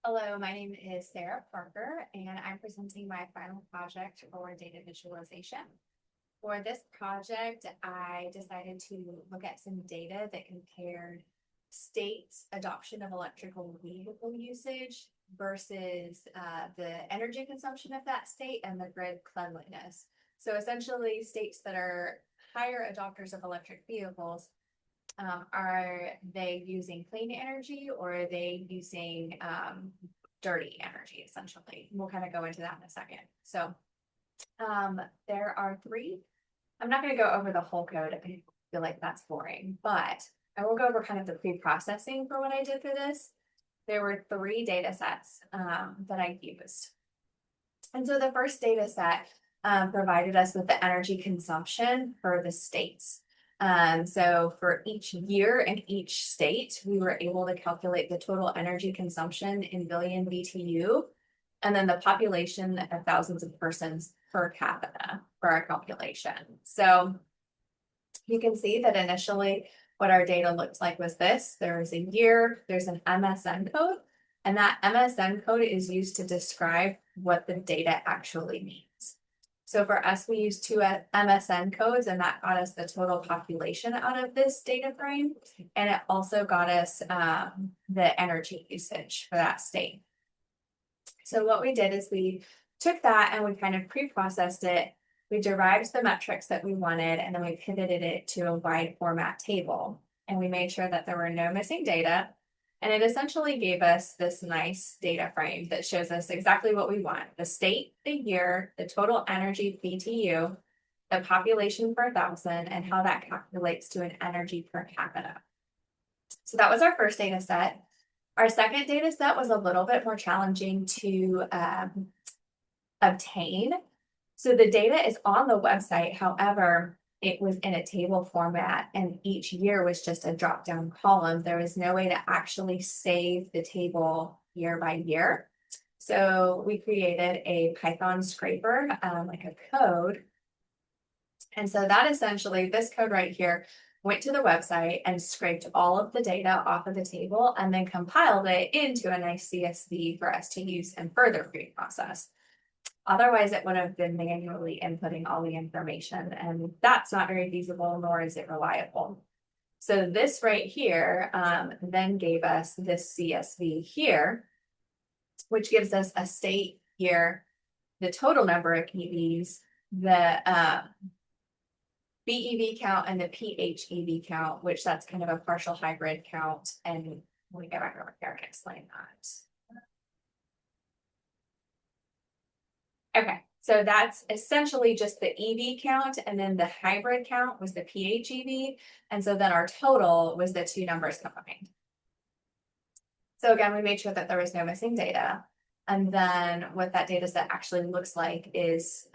Hello, my name is Sarah Parker, and I'm presenting my final project for data visualization. For this project, I decided to look at some data that compared states' adoption of electrical vehicle usage versus the energy consumption of that state and the grid cleanliness. So essentially, states that are higher adopters of electric vehicles, are they using clean energy or are they using dirty energy, essentially? We'll kind of go into that in a second. So there are three. I'm not going to go over the whole code. I feel like that's boring, but I will go over kind of the pre-processing for what I did for this. There were three data sets that I used. And so the first data set provided us with the energy consumption for the states. So for each year in each state, we were able to calculate the total energy consumption in billion BTU, and then the population of thousands of persons per capita for our calculation. So you can see that initially what our data looked like was this. There's a year, there's an MSN code, and that MSN code is used to describe what the data actually means. So for us, we used two MSN codes, and that got us the total population out of this data frame. And it also got us the energy usage for that state. So what we did is we took that and we kind of pre-processed it. We derived the metrics that we wanted, and then we pivoted it to a wide format table. And we made sure that there were no missing data. And it essentially gave us this nice data frame that shows us exactly what we want: the state, the year, the total energy BTU, the population per thousand, and how that calculates to an energy per capita. So that was our first data set. Our second data set was a little bit more challenging to obtain. So the data is on the website. However, it was in a table format, and each year was just a drop-down column. There was no way to actually save the table year by year. So we created a Python scraper, like a code. And so that essentially, this code right here, went to the website and scraped all of the data off of the table and then compiled it into a nice CSV for us to use and further pre-process. Otherwise, it would have been manually inputting all the information, and that's not very feasible, nor is it reliable. So this right here then gave us this CSV here, which gives us a state here, the total number of EVs, the BEV count, and the PHEV count, which that's kind of a partial hybrid count. And let me go back over here and explain that. Okay, so that's essentially just the EV count, and then the hybrid count was the PHEV, and so then our total was the two numbers combined. So again, we made sure that there was no missing data. And then what that data set actually looks like is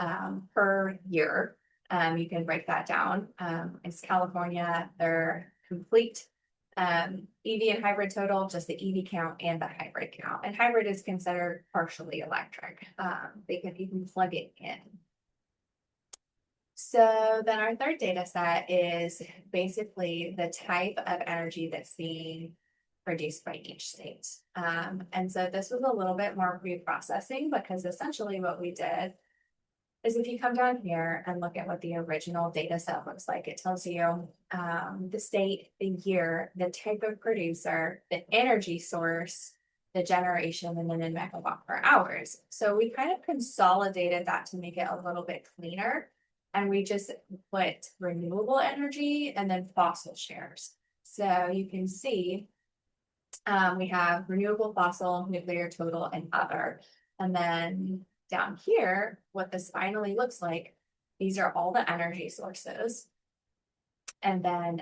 per year. You can break that down. It's California, their complete EV and hybrid total, just the EV count and the hybrid count. And hybrid is considered partially electric. They can even plug it in. So then our third data set is basically the type of energy that's being produced by each state. And so this was a little bit more pre-processing, because essentially what we did is, if you come down here and look at what the original data set looks like, it tells you the state, the year, the type of producer, the energy source, the generation, and then in megawatt per hours. So we kind of consolidated that to make it a little bit cleaner. And we just put renewable energy and then fossil shares. So you can see we have renewable, fossil, nuclear, total, and other. And then down here, what this finally looks like, these are all the energy sources. And then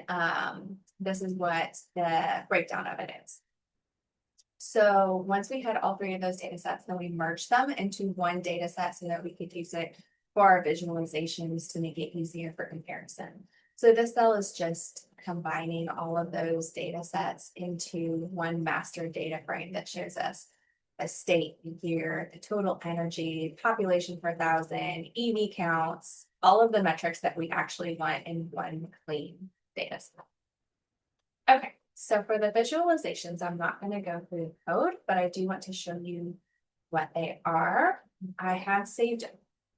this is what the breakdown of it is. So once we had all three of those data sets, then we merged them into one data set so that we could use it for our visualizations to make it easier for comparison. So this cell is just combining all of those data sets into one master data frame that shows us a state, year, the total energy, population per thousand, EV counts, all of the metrics that we actually want in one clean data set. Okay, So for the visualizations, I'm not going to go through the code, but I do want to show you what they are. I have saved,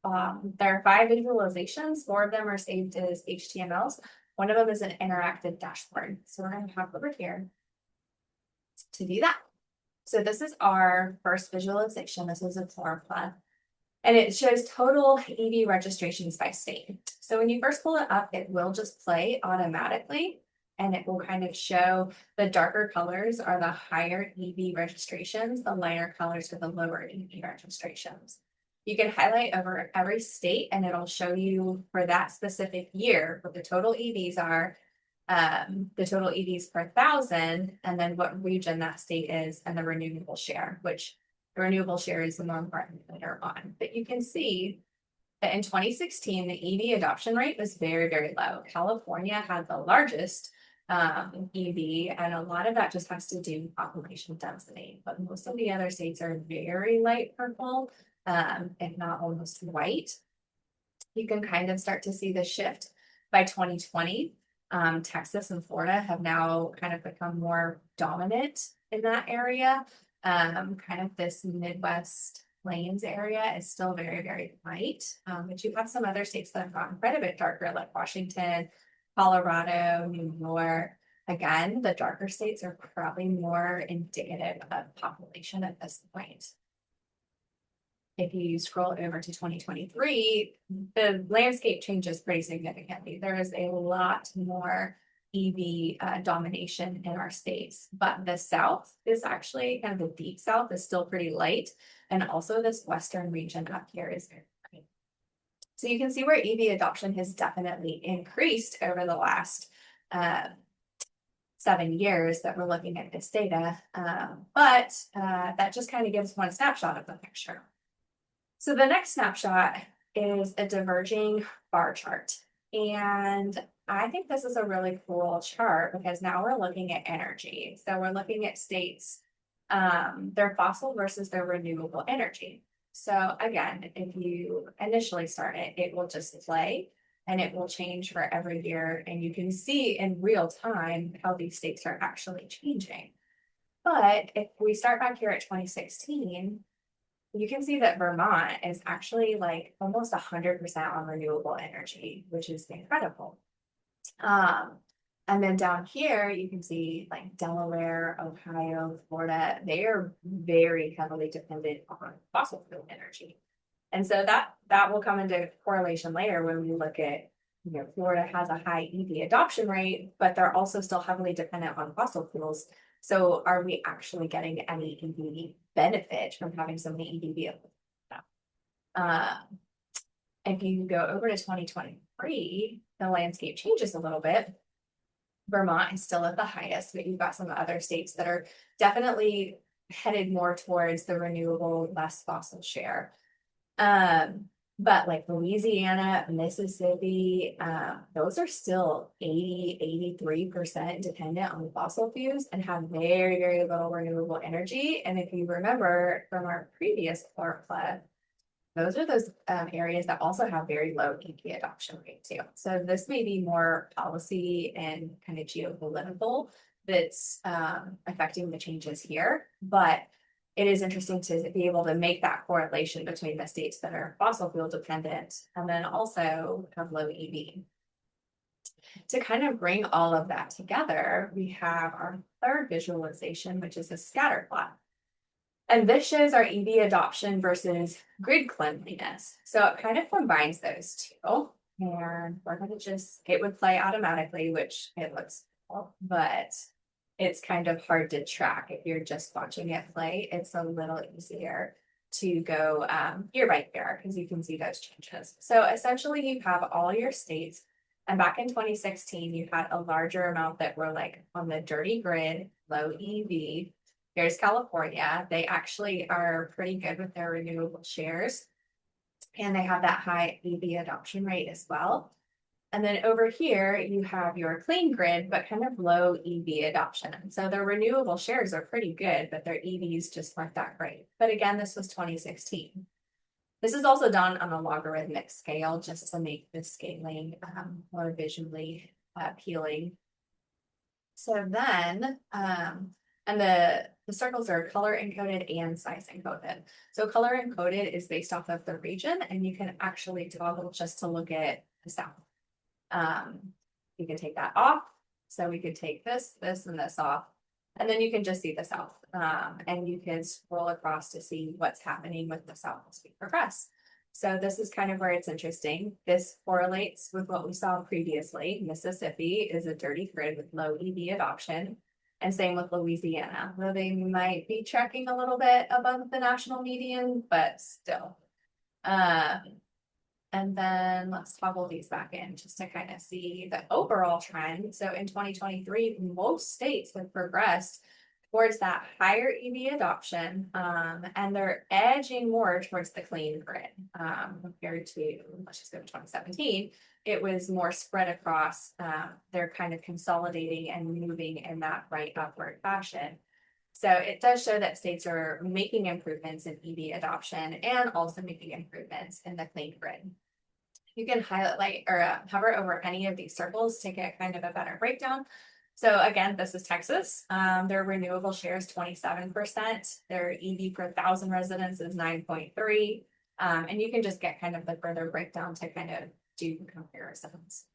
there are 5 visualizations. 4 of them are saved as HTMLs. One of them is an interactive dashboard. So we're going to hop over here to do that. So this is our first visualization. This is a floor plan. And it shows total EV registrations by state. So when you first pull it up, it will just play automatically. And it will kind of show the darker colors are the higher EV registrations, the lighter colors are the lower EV registrations. You can highlight over every state and it'll show you for that specific year what the total EVs are, the total EVs per 1,000, and then what region that state is and the renewable share, which the renewable share is the more important later on. But you can see that in 2016, the EV adoption rate was very, very low. California had the largest EV, and a lot of that just has to do with population density. But most of the other states are very light purple, if not almost white. You can kind of start to see the shift by 2020. Texas and Florida have now kind of become more dominant in that area. Kind of this Midwest Plains area is still very, very light. But you have some other states that have gotten quite a bit darker, like Washington, Colorado, New York. Again, the darker states are probably more indicative of population at this point. If you scroll over to 2023, the landscape changes pretty significantly. There is a lot more EV domination in our states, but the South is actually kind of the deep South is still pretty light. And also this Western region up here is very light. So you can see where EV adoption has definitely increased over the last 7 years that we're looking at this data. But that just kind of gives one snapshot of the picture. So the next snapshot is a diverging bar chart. And I think this is a really cool chart because now we're looking at energy. So we're looking at states, their fossil versus their renewable energy. So again, if you initially start it, it will just play and it will change for every year. And you can see in real time how these states are actually changing. But if we start back here at 2016, you can see that Vermont is actually like almost 100% on renewable energy, which is incredible. And then down here, you can see like Delaware, Ohio, Florida, they are very heavily dependent on fossil fuel energy. And so that will come into correlation later when we look at, Florida has a high EV adoption rate, but they're also still heavily dependent on fossil fuels. So are we actually getting any EV benefit from having so many EV vehicles? If you go over to 2023, the landscape changes a little bit. Vermont is still at the highest, but you've got some other states that are definitely headed more towards the renewable, less fossil share. But like Louisiana, Mississippi, those are still 83% dependent on fossil fuels and have very, very little renewable energy. And if you remember from our previous plot, those are those areas that also have very low EV adoption rate too. So this may be more policy and kind of geopolitical that's affecting the changes here, but it is interesting to be able to make that correlation between the states that are fossil fuel dependent and then also have low EV. To kind of bring all of that together, we have our third visualization, which is a scatter plot. And this shows our EV adoption versus grid cleanliness. So it kind of combines those two. And we're going to it would play automatically, which it looks cool, but it's kind of hard to track. If you're just watching it play, it's a little easier to go year by year because you can see those changes. So essentially you have all your states. And back in 2016, you had a larger amount that were like on the dirty grid, low EV. Here's California. They actually are pretty good with their renewable shares. And they have that high EV adoption rate as well. And then over here, you have your clean grid, but kind of low EV adoption. So their renewable shares are pretty good, but their EVs just weren't that great. But again, this was 2016. This is also done on a logarithmic scale just to make the scaling more visually appealing. So then, and the circles are color encoded and size encoded. So color encoded is based off of the region, and you can actually toggle just to look at the south. You can take that off. So we could take this, and this off, and then you can just see the south. And you can scroll across to see what's happening with the south as we progress. So this is kind of where it's interesting. This correlates with what we saw previously. Mississippi is a dirty grid with low EV adoption, and same with Louisiana, though they might be tracking a little bit above the national median, but still. And then let's toggle these back in just to kind of see the overall trend. So in 2023, most states have progressed towards that higher EV adoption, and they're edging more towards the clean grid compared to, let's just go to 2017. It was more spread across. They're kind of consolidating and moving in that right upward fashion. So it does show that states are making improvements in EV adoption and also making improvements in the clean grid. You can highlight or hover over any of these circles to get kind of a better breakdown. So again, this is Texas. Their renewable share is 27%. Their EV per 1,000 residents is 9.3. And you can just get kind of the further breakdown to kind of do comparisons.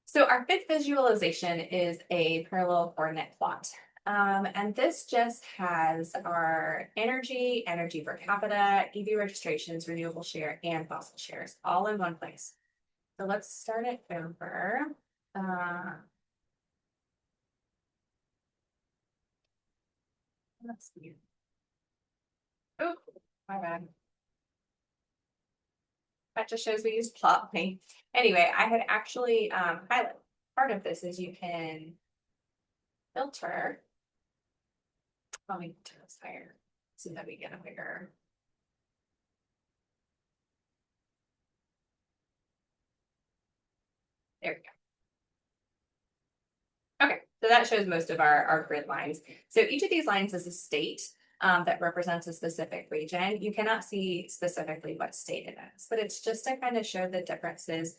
So our fifth visualization is a parallel coordinate plot. And this just has our energy per capita, EV registrations, renewable share, and fossil shares all in one place. So let's start it over. Let's see. Oh, my bad. That just shows we used plot paint. Anyway, I had actually highlighted part of this is you can filter. Let me turn this higher so that we get a bigger. There we go. Okay, so that shows most of our grid lines. So each of these lines is a state that represents a specific region. You cannot see specifically what state it is, but it's just to kind of show the differences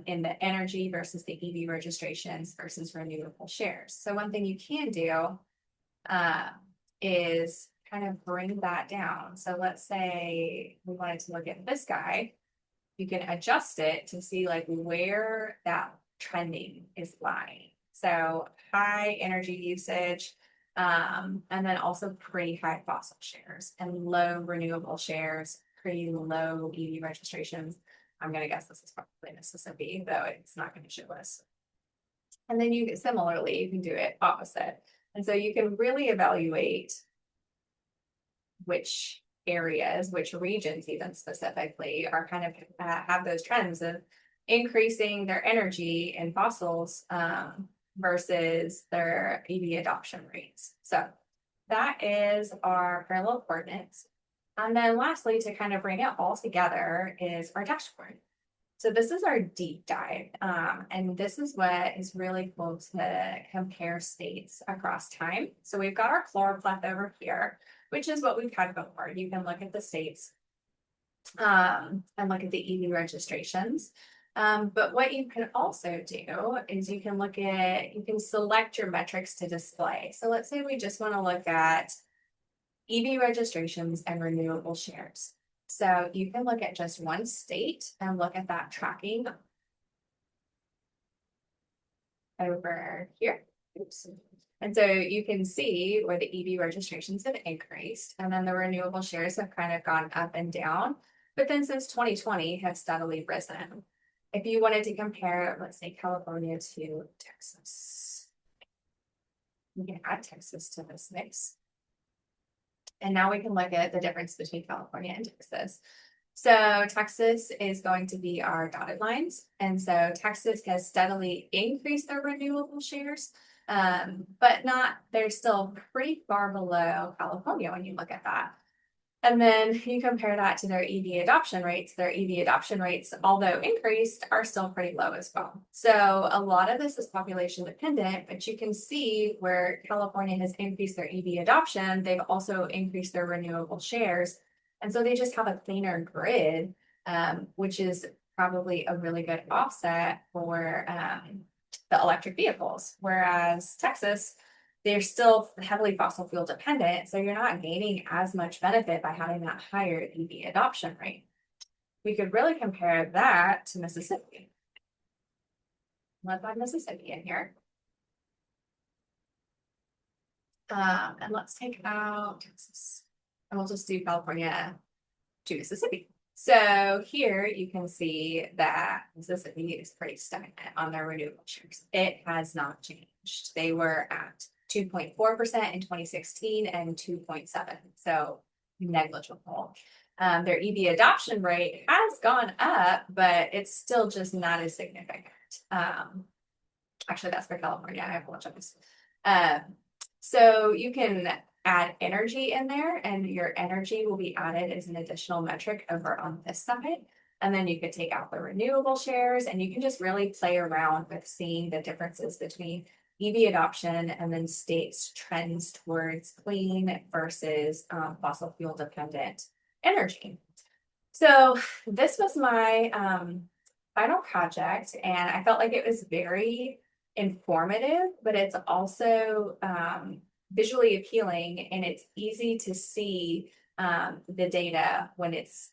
in the energy versus the EV registrations versus renewable shares. So one thing you can do is kind of bring that down. So let's say we wanted to look at this guy. You can adjust it to see like where that trending is lying. So high energy usage, and then also pretty high fossil shares and low renewable shares, pretty low EV registrations. I'm going to guess this is probably Mississippi, though it's not going to show us. And then you similarly, you can do it opposite. And so you can really evaluate which areas, which regions even specifically are kind of have those trends of increasing their energy in fossils versus their EV adoption rates. So that is our parallel coordinates. And then lastly, to kind of bring it all together is our dashboard. So this is our deep dive, and this is what is really cool to compare states across time. So we've got our chloropleth over here, which is what we've had before. You can look at the states and look at the EV registrations. But what you can also do is you can select your metrics to display. So let's say we just want to look at EV registrations and renewable shares. So you can look at just one state and look at that tracking over here. Oops. And so you can see where the EV registrations have increased, and then the renewable shares have kind of gone up and down, but then since 2020 have steadily risen. If you wanted to compare, let's say California to Texas, you can add Texas to this mix. And now we can look at the difference between California and Texas. So Texas is going to be our dotted lines. And so Texas has steadily increased their renewable shares, but they're still pretty far below California when you look at that. And then you compare that to their EV adoption rates. Their EV adoption rates, although increased, are still pretty low as well. So a lot of this is population dependent, but you can see where California has increased their EV adoption, they've also increased their renewable shares. And so they just have a cleaner grid, which is probably a really good offset for the electric vehicles, whereas Texas, they're still heavily fossil fuel dependent, so you're not gaining as much benefit by having that higher EV adoption rate. We could really compare that to Mississippi. Let's add Mississippi in here. And let's take out Texas. And we'll just do California to Mississippi. So here you can see that Mississippi is pretty stagnant on their renewable shares. It has not changed. They were at 2.4% in 2016 and 2.7%, so negligible. Their EV adoption rate has gone up, but it's still just not as significant. Actually, that's for California. I apologize. So you can add energy in there, and your energy will be added as an additional metric over on this side. And then you could take out the renewable shares, and you can just really play around with seeing the differences between EV adoption and then states' trends towards clean versus fossil fuel dependent energy. So this was my final project, and I felt like it was very informative, but it's also visually appealing, and it's easy to see the data when it's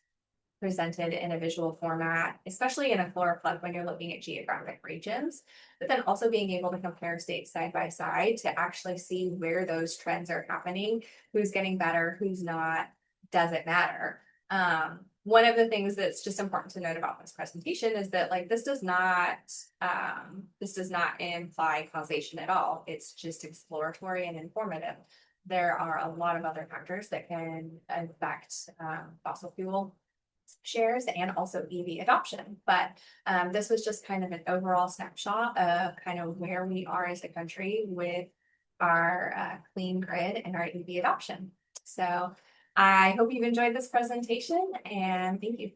presented in a visual format, especially in a Flora Club when you're looking at geographic regions, but then also being able to compare states side by side to actually see where those trends are happening, who's getting better, who's not, doesn't matter. One of the things that's just important to note about this presentation is that like this does not imply causation at all. It's just exploratory and informative. There are a lot of other factors that can affect fossil fuel shares and also EV adoption. But this was just kind of an overall snapshot of kind of where we are as a country with our clean grid and our EV adoption. So I hope you've enjoyed this presentation, and thank you.